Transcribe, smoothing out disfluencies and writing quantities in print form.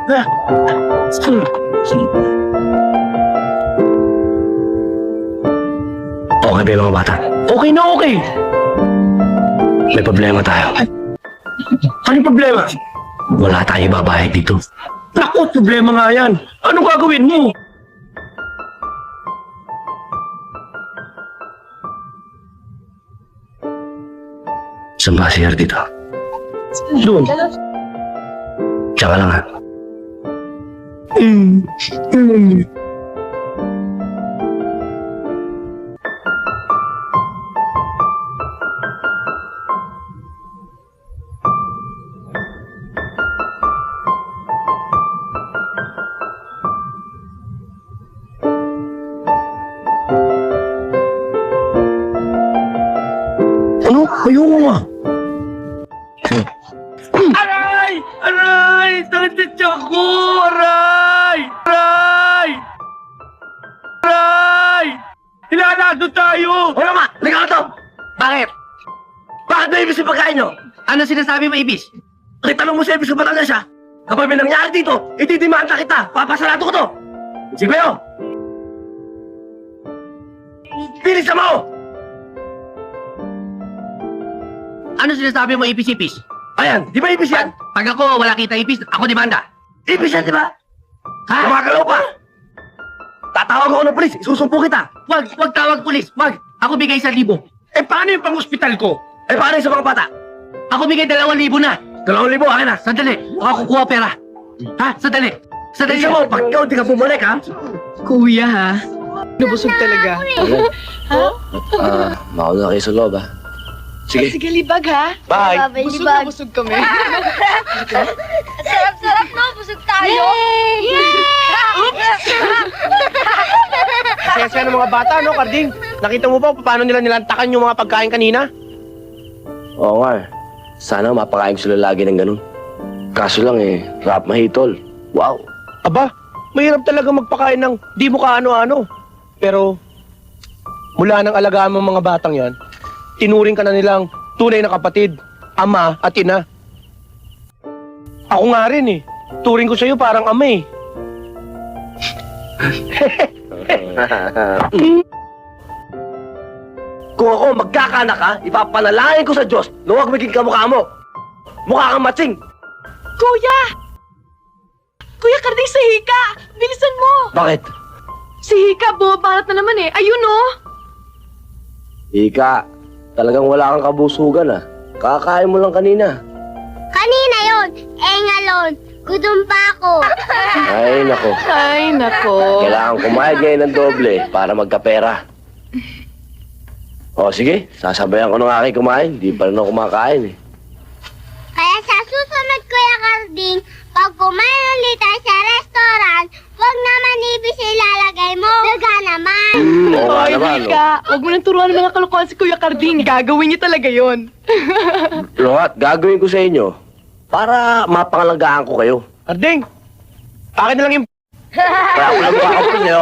Okay ba yung mga bata? Okay na okay. May problema tayo. Anong problema? Wala tayong babayad dito. Naku, problema nga yan. Anong gagawin mo? Saan ba si dito? Doon. Tsaka lang ha. Ano? Ayoko nga. Aray! Aray! Sakit sa tiyak ko! Aray! Aray! Aray! Hilanado tayo! Wala ma! Liga ka to! Bakit? Bakit ba ibis yung pagkain nyo? Ano sinasabi mo, Ibis? Kitanong mo sa ibis kung batal na siya. Kapag may nangyari dito, itidimanda kita. Papasalato ko to. Sige ba yun? Bilisan mo! Ano sinasabi mo, Ibis? Ayan, di ba ibis yan? Pag ako wala kita, Ibis, ako demanda. Ibis yan, di ba? Ha? Gumagalaw pa! Tatawag ako ng polis, isusumpo kita. Wag tawag pulis. Wag. Ako bigay 1,000. Eh, paano yung pang-hospital ko? Eh, paano yung sa mga bata? Ako bigay 2,000 na. 2,000, akin na. Sandali. Ako kukuha pera. Ha? Sandali. Sandali. Bilisan mo, pag ikaw di ka bumalik, ha? Kuya, ha? Nabusog talaga. Mauna kayo sa loob, ha? Sige. Sige, libag, ha? Bye! Busog na busog kami. Sarap-sarap no, busog tayo. Kaya ng mga bata, no, Carding? Nakita mo ba paano nila nilantakan yung mga pagkain kanina? Oo nga, eh. Sana mapakain ko sila lagi ng ganun. Kaso lang, rap mahitol. Wow! Aba, mahirap talaga magpakain ng di mo kaano-ano. Pero, mula nang alagaan mo mga batang yan, tinuring ka na nilang tunay na kapatid, ama at ina. Ako nga rin eh. Turing ko sa'yo parang ama eh. Kung ako magkakanak ka, ipapanalangin ko sa Diyos na huwag maging kamukha mo. Mukha kang matsing. Kuya! Kuya, Karding, si Hika! Bilisan mo! Bakit? Si Hika, bumabarat na naman eh. Ayun, oh! Ika, talagang wala kang kabusugan, ah. Kakain mo lang kanina. Kanina yon, engalon. Gutom pa ako. Ay, nako. Ay, nako. Kailangan kumain ngayon ng doble para magkapera. O, sige. Sasabayan ko ng aking kumain. Di pa rin ako kumakain, eh. Kaya sa susunod, Kuya Carding, pag kumain ulit tayo sa restaurant, wag naman ibis ilalagay mo. Daga naman. Oo nga Hoy, naman, Hika, huwag mo nang turuan ng mga kalokohan si Kuya Karding. Gagawin niya talaga yon. Longat, gagawin ko sa inyo para mapangalagaan ko kayo. Carding, akin na lang yung Kaya ako lang makakapin niyo.